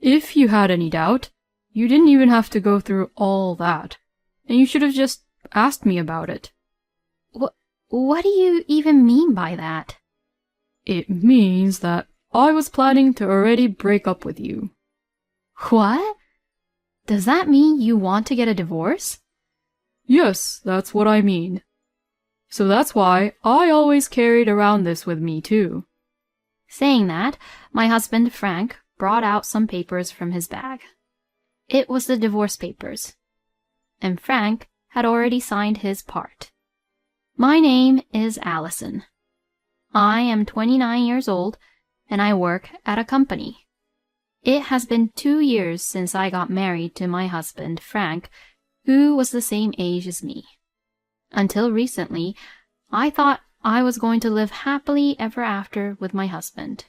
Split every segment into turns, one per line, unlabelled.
If you had any doubt, you didn't even have to go through all that, and you should have just asked me about it.
What do you even mean by that?
It means that I was planning to already break up with you.
What? Does that mean you want to get a divorce?
Yes, that's what I mean. So that's why I always carried around this with me too.
Saying that, my husband Frank brought out some papers from his bag. It was the divorce papers, and Frank had already signed his part. My name is Allison. I am 29 years old, and I work at a company. It has been 2 years since I got married to my husband Frank, who was the same age as me. Until recently, I thought I was going to live happily ever after with my husband.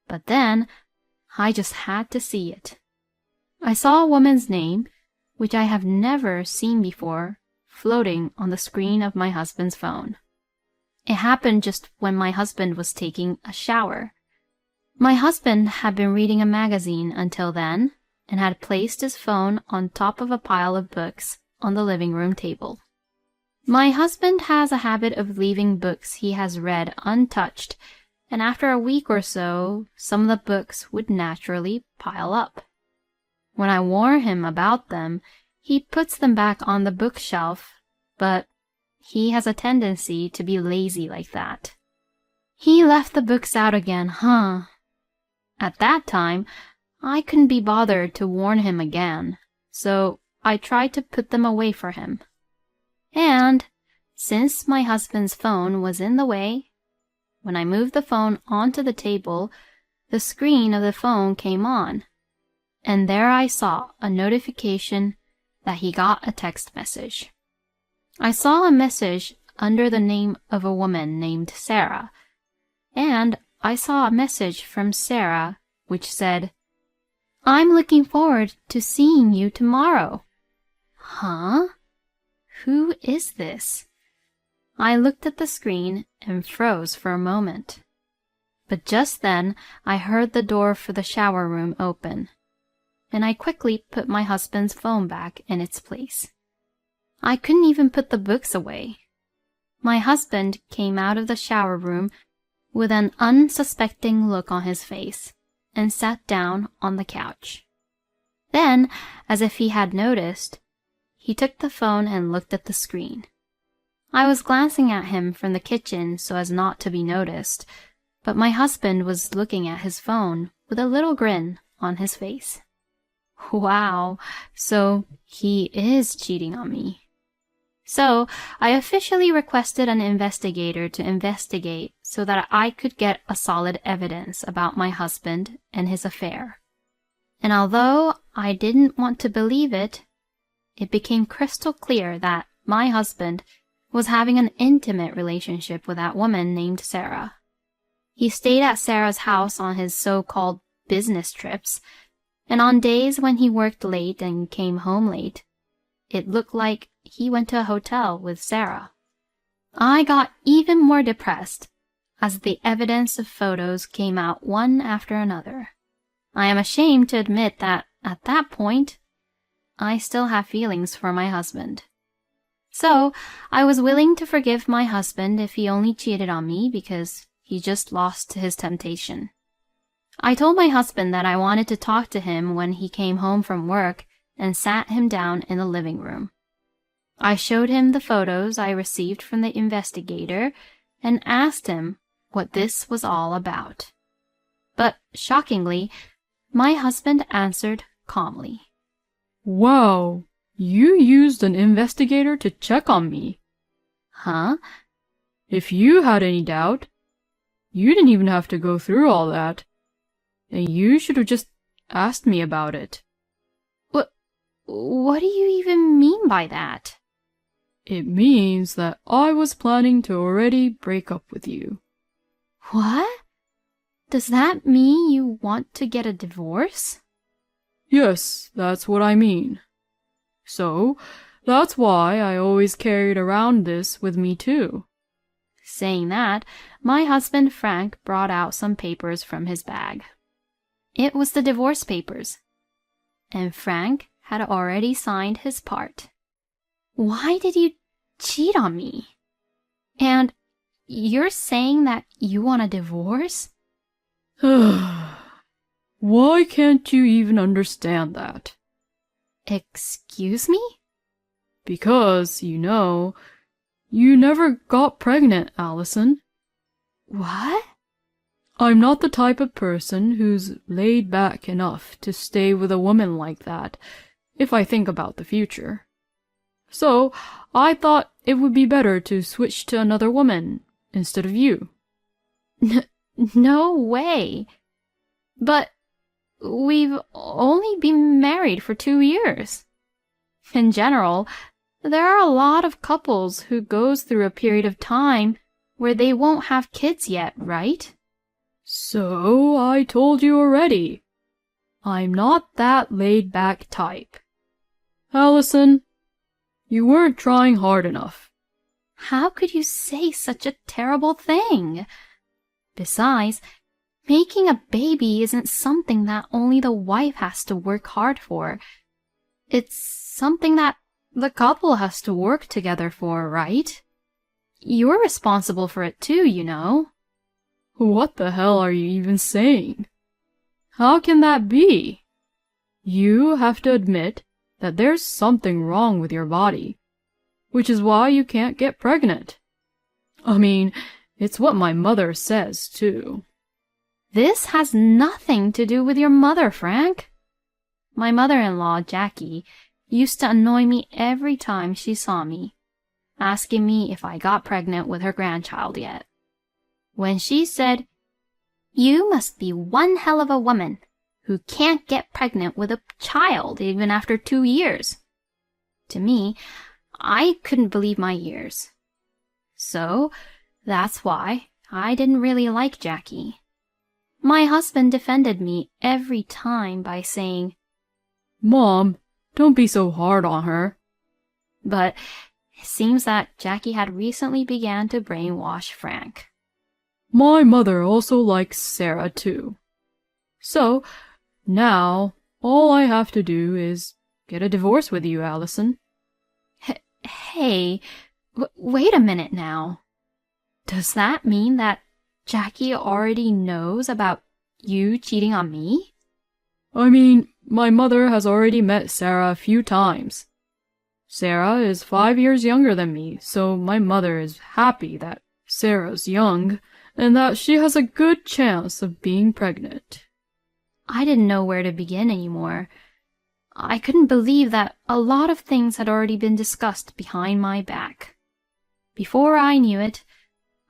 But then, I just had to see it. I saw a woman's name, which I have never seen before, floating on the screen of my husband's phone. It happened just when my husband was taking a shower. My husband had been reading a magazine until then, and had placed his phone on top of a pile of books on the living room table. My husband has a habit of leaving books he has read untouched, and after a week or so, some of the books would naturally pile up. When I warn him about them, he puts them back on the bookshelf, but he has a tendency to be lazy like that. He left the books out again, huh? At that time, I couldn't be bothered to warn him again, so I tried to put them away for him. And since my husband's phone was in the way, when I moved the phone onto the table, the screen of the phone came on, and there I saw a notification that he got a text message. I saw a message under the name of a woman named Sarah, and I saw a message from Sarah which said, "I'm looking forward to seeing you tomorrow." Huh? Who is this? I looked at the screen and froze for a moment. But just then I heard the door for the shower room open, and I quickly put my husband's phone back in its place. I couldn't even put the books away. My husband came out of the shower room with an unsuspecting look on his face and sat down on the couch. Then, as if he had noticed, he took the phone and looked at the screen. I was glancing at him from the kitchen so as not to be noticed, but my husband was looking at his phone with a little grin on his face. Wow, so he is cheating on me. So I officially requested an investigator to investigate so that I could get a solid evidence about my husband and his affair. And although I didn't want to believe it, it became crystal clear that my husband was having an intimate relationship with that woman named Sarah. He stayed at Sarah's house on his so-called business trips, and on days when he worked late and came home late, it looked like he went to a hotel with Sarah. I got even more depressed as the evidence of photos came out one after another. I am ashamed to admit that at that point, I still have feelings for my husband. So I was willing to forgive my husband if he only cheated on me because he just lost to his temptation. I told my husband that I wanted to talk to him when he came home from work and sat him down in the living room. I showed him the photos I received from the investigator and asked him what this was all about. But shockingly, my husband answered calmly.
Wow, you used an investigator to check on me.
Huh?
If you had any doubt, you didn't even have to go through all that, and you should have just asked me about it.
What do you even mean by that?
It means that I was planning to already break up with you.
What? Does that mean you want to get a divorce?
Yes, that's what I mean. So, that's why I always carried around this with me too.
Saying that, my husband Frank brought out some papers from his bag. It was the divorce papers. And Frank had already signed his part. Why did you cheat on me? And you're saying that you want a divorce?
Why can't you even understand that?
Excuse me?
Because, you never got pregnant, Allison.
What?
I'm not the type of person who's laid back enough to stay with a woman like that, if I think about the future. So, I thought it would be better to switch to another woman instead of you.
No way. But we've only been married for 2 years. In general, there are a lot of couples who goes through a period of time where they won't have kids yet, right?
So, I told you already. I'm not that laid-back type. Allison, you weren't trying hard enough.
How could you say such a terrible thing? Besides, making a baby isn't something that only the wife has to work hard for. It's something that the couple has to work together for, right? You're responsible for it too, you know.
What the hell are you even saying? How can that be? You have to admit that there's something wrong with your body, which is why you can't get pregnant. I mean, it's what my mother says, too.
This has nothing to do with your mother, Frank. My mother-in-law, Jackie, used to annoy me every time she saw me, asking me if I got pregnant with her grandchild yet. When she said, "You must be one hell of a woman who can't get pregnant with a child even after 2 years." To me, I couldn't believe my ears. So, that's why I didn't really like Jackie. My husband defended me every time by saying,
"Mom, don't be so hard on her."
But it seems that Jackie had recently began to brainwash Frank.
My mother also likes Sarah, too. So, now, all I have to do is get a divorce with you, Allison.
Hey, wait a minute now. Does that mean that Jackie already knows about you cheating on me?
I mean, my mother has already met Sarah a few times. Sarah is 5 years younger than me, so my mother is happy that Sarah's young and that she has a good chance of being pregnant.
I didn't know where to begin anymore. I couldn't believe that a lot of things had already been discussed behind my back. Before I knew it,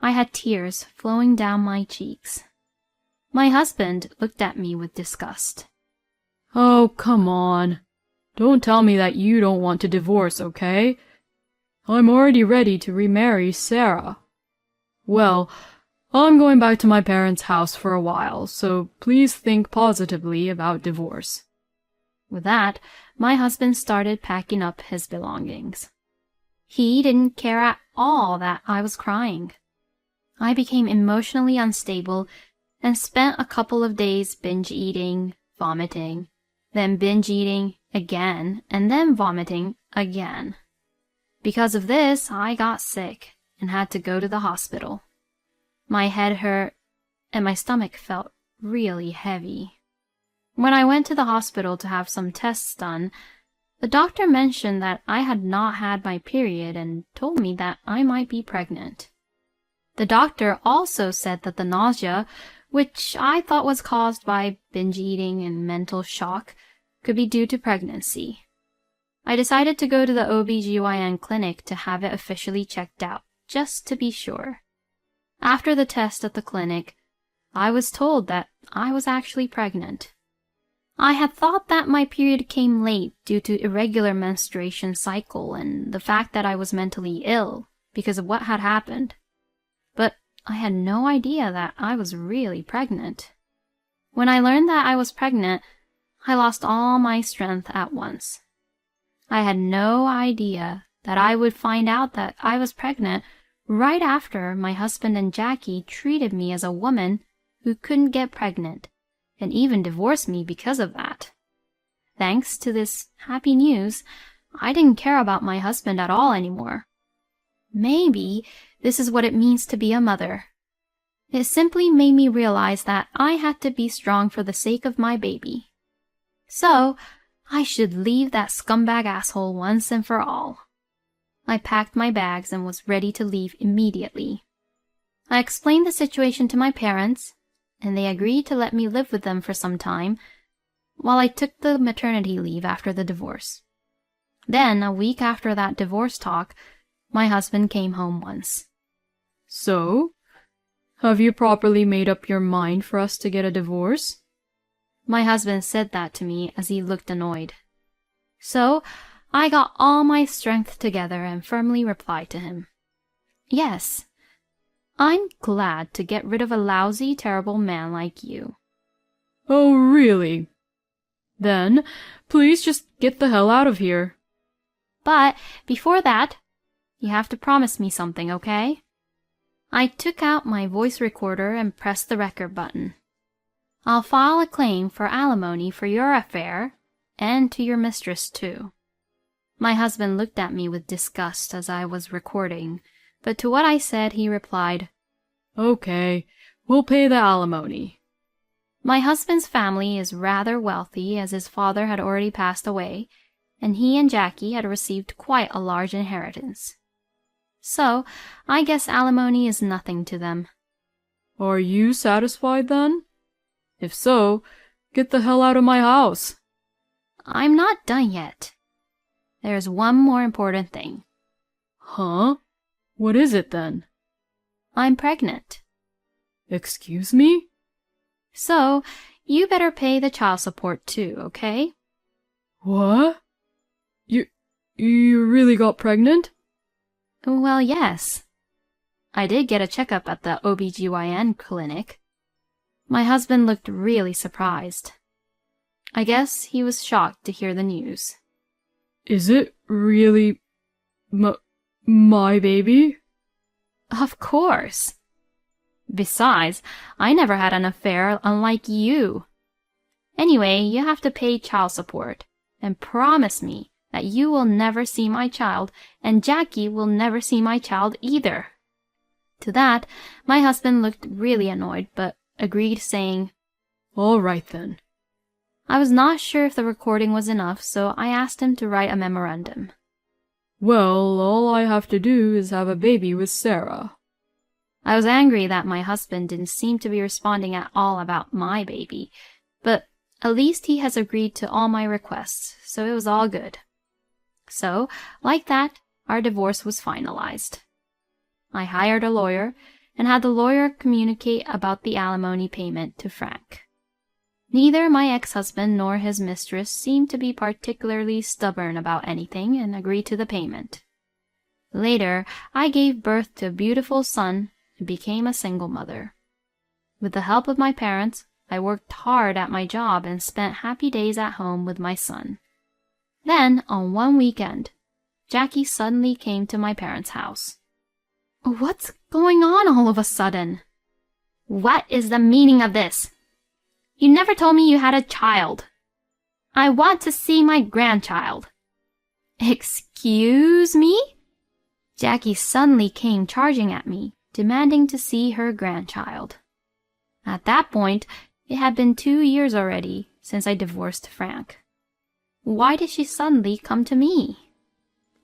I had tears flowing down my cheeks. My husband looked at me with disgust.
Oh, come on. Don't tell me that you don't want to divorce, okay? I'm already ready to remarry Sarah. Well, I'm going back to my parents' house for a while, so please think positively about divorce.
With that, my husband started packing up his belongings. He didn't care at all that I was crying. I became emotionally unstable and spent a couple of days binge eating, vomiting, then binge eating again, and then vomiting again. Because of this, I got sick and had to go to the hospital. My head hurt and my stomach felt really heavy. When I went to the hospital to have some tests done, the doctor mentioned that I had not had my period and told me that I might be pregnant. The doctor also said that the nausea, which I thought was caused by binge eating and mental shock, could be due to pregnancy. I decided to go to the OB/GYN clinic to have it officially checked out, just to be sure. After the test at the clinic, I was told that I was actually pregnant. I had thought that my period came late due to irregular menstruation cycle and the fact that I was mentally ill because of what had happened. But I had no idea that I was really pregnant. When I learned that I was pregnant, I lost all my strength at once. I had no idea that I would find out that I was pregnant right after my husband and Jackie treated me as a woman who couldn't get pregnant and even divorce me because of that. Thanks to this happy news, I didn't care about my husband at all anymore. Maybe this is what it means to be a mother. It simply made me realize that I had to be strong for the sake of my baby. So, I should leave that scumbag asshole once and for all. I packed my bags and was ready to leave immediately. I explained the situation to my parents, and they agreed to let me live with them for some time while I took the maternity leave after the divorce. Then, a week after that divorce talk, my husband came home once.
So, have you properly made up your mind for us to get a divorce?
My husband said that to me as he looked annoyed. So, I got all my strength together and firmly replied to him, "Yes, I'm glad to get rid of a lousy, terrible man like you."
Oh, really? Then, please just get the hell out of here.
But before that, you have to promise me something, okay? I took out my voice recorder and pressed the record button. I'll file a claim for alimony for your affair, and to your mistress too. My husband looked at me with disgust as I was recording, but to what I said he replied,
Okay, we'll pay the alimony.
My husband's family is rather wealthy as his father had already passed away, and he and Jackie had received quite a large inheritance. So, I guess alimony is nothing to them.
Are you satisfied then? If so, get the hell out of my house.
I'm not done yet. There's one more important thing.
Huh? What is it then?
I'm pregnant.
Excuse me?
So, you better pay the child support too, okay?
What? You really got pregnant?
Well, yes. I did get a checkup at the OBGYN clinic. My husband looked really surprised. I guess he was shocked to hear the news.
Is it really my baby?
Of course. Besides, I never had an affair unlike you. Anyway, you have to pay child support and promise me that you will never see my child and Jackie will never see my child either. To that, my husband looked really annoyed but agreed, saying,
All right then.
I was not sure if the recording was enough, so I asked him to write a memorandum.
Well, all I have to do is have a baby with Sarah.
I was angry that my husband didn't seem to be responding at all about my baby, but at least he has agreed to all my requests, so it was all good. So, like that, our divorce was finalized. I hired a lawyer and had the lawyer communicate about the alimony payment to Frank. Neither my ex-husband nor his mistress seemed to be particularly stubborn about anything and agreed to the payment. Later, I gave birth to a beautiful son and became a single mother. With the help of my parents, I worked hard at my job and spent happy days at home with my son. Then, on one weekend, Jackie suddenly came to my parents' house. What's going on all of a sudden? What is the meaning of this? You never told me you had a child. I want to see my grandchild. Excuse me? Jackie suddenly came charging at me, demanding to see her grandchild. At that point, it had been 2 years already since I divorced Frank. Why did she suddenly come to me?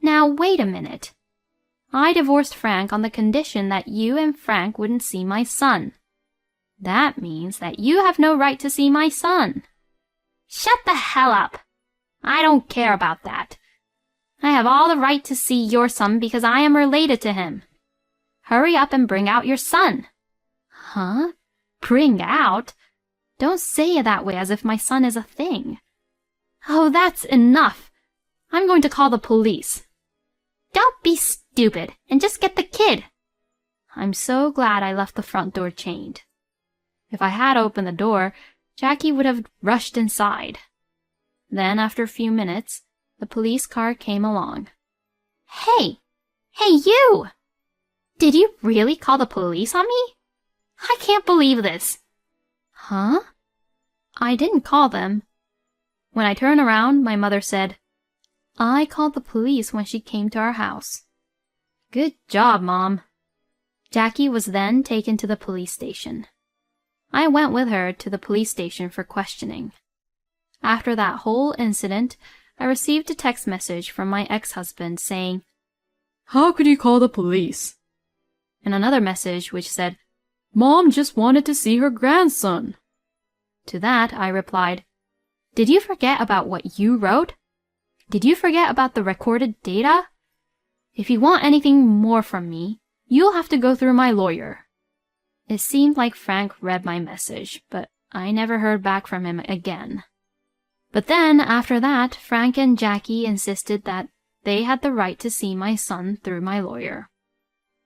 Now, wait a minute. I divorced Frank on the condition that you and Frank wouldn't see my son. That means that you have no right to see my son. Shut the hell up. I don't care about that. I have all the right to see your son because I am related to him. Hurry up and bring out your son. Huh? Bring out? Don't say it that way as if my son is a thing. Oh, that's enough. I'm going to call the police. Don't be stupid and just get the kid. I'm so glad I left the front door chained. If I had opened the door, Jackie would have rushed inside. Then, after a few minutes, the police car came along. Hey! Hey, you! Did you really call the police on me? I can't believe this. Huh? I didn't call them. When I turned around, my mother said, I called the police when she came to our house. Good job, Mom. Jackie was then taken to the police station. I went with her to the police station for questioning. After that whole incident, I received a text message from my ex-husband saying,
How could you call the police?
And another message which said,
Mom just wanted to see her grandson.
To that, I replied, Did you forget about what you wrote? Did you forget about the recorded data? If you want anything more from me, you'll have to go through my lawyer. It seemed like Frank read my message, but I never heard back from him again. But then, after that, Frank and Jackie insisted that they had the right to see my son through my lawyer.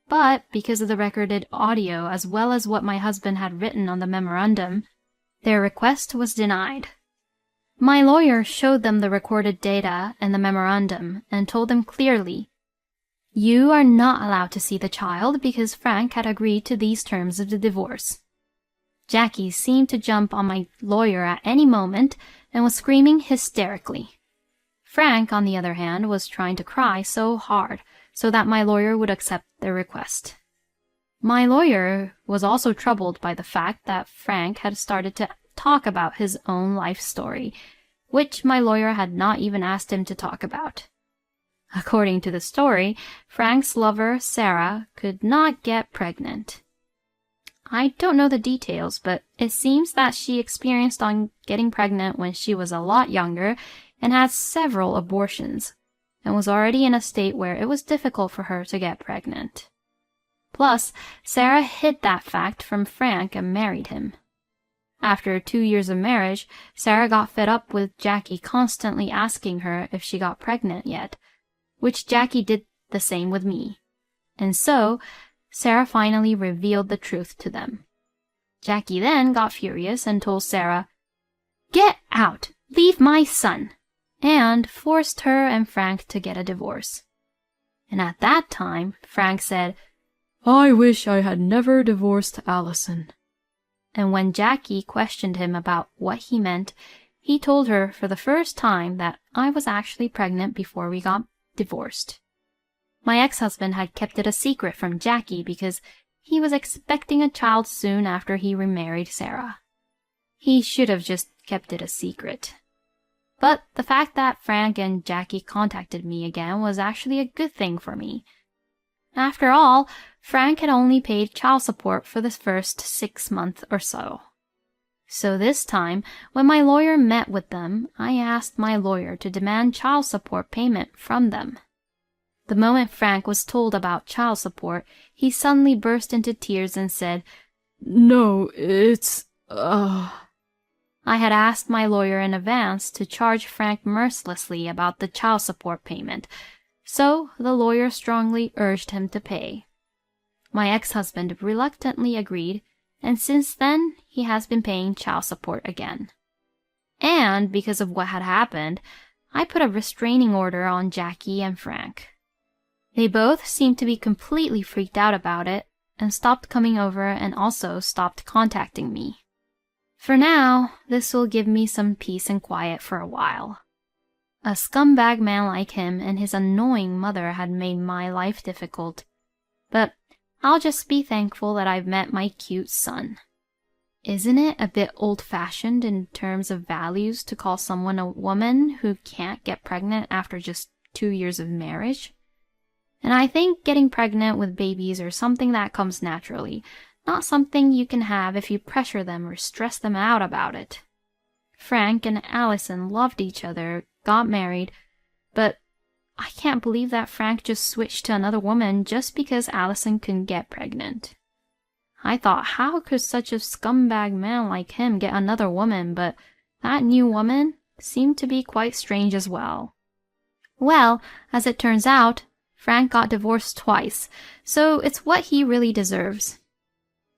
But because of the recorded audio as well as what my husband had written on the memorandum, their request was denied. My lawyer showed them the recorded data and the memorandum and told them clearly, You are not allowed to see the child because Frank had agreed to these terms of the divorce. Jackie seemed to jump on my lawyer at any moment and was screaming hysterically. Frank, on the other hand, was trying to cry so hard so that my lawyer would accept their request. My lawyer was also troubled by the fact that Frank had started to talk about his own life story, which my lawyer had not even asked him to talk about. According to the story, Frank's lover, Sarah, could not get pregnant. I don't know the details, but it seems that she experienced on getting pregnant when she was a lot younger and had several abortions, and was already in a state where it was difficult for her to get pregnant. Plus, Sarah hid that fact from Frank and married him. After 2 years of marriage, Sarah got fed up with Jackie constantly asking her if she got pregnant yet, which Jackie did the same with me. And so, Sarah finally revealed the truth to them. Jackie then got furious and told Sarah, Get out! Leave my son! And forced her and Frank to get a divorce. And at that time, Frank said,
I wish I had never divorced Allison.
And when Jackie questioned him about what he meant, he told her for the first time that I was actually pregnant before we got divorced. My ex-husband had kept it a secret from Jackie because he was expecting a child soon after he remarried Sarah. He should have just kept it a secret. But the fact that Frank and Jackie contacted me again was actually a good thing for me. After all, Frank had only paid child support for the first 6 months or so. So this time, when my lawyer met with them, I asked my lawyer to demand child support payment from them. The moment Frank was told about child support, he suddenly burst into tears and said,
No, it's,
I had asked my lawyer in advance to charge Frank mercilessly about the child support payment, so the lawyer strongly urged him to pay. My ex-husband reluctantly agreed, and since then he has been paying child support again. And because of what had happened, I put a restraining order on Jackie and Frank. They both seemed to be completely freaked out about it and stopped coming over and also stopped contacting me. For now, this will give me some peace and quiet for a while. A scumbag man like him and his annoying mother had made my life difficult, but I'll just be thankful that I've met my cute son. Isn't it a bit old-fashioned in terms of values to call someone a woman who can't get pregnant after just 2 years of marriage? And I think getting pregnant with babies are something that comes naturally, not something you can have if you pressure them or stress them out about it. Frank and Allison loved each other, got married, but I can't believe that Frank just switched to another woman just because Allison couldn't get pregnant. I thought, how could such a scumbag man like him get another woman, but that new woman seemed to be quite strange as well. Well, as it turns out, Frank got divorced twice, so it's what he really deserves.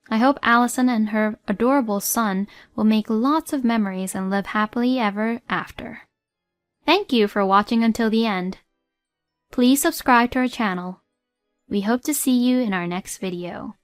I hope Allison and her adorable son will make lots of memories and live happily ever after. Thank you for watching until the end. Please subscribe to our channel. We hope to see you in our next video.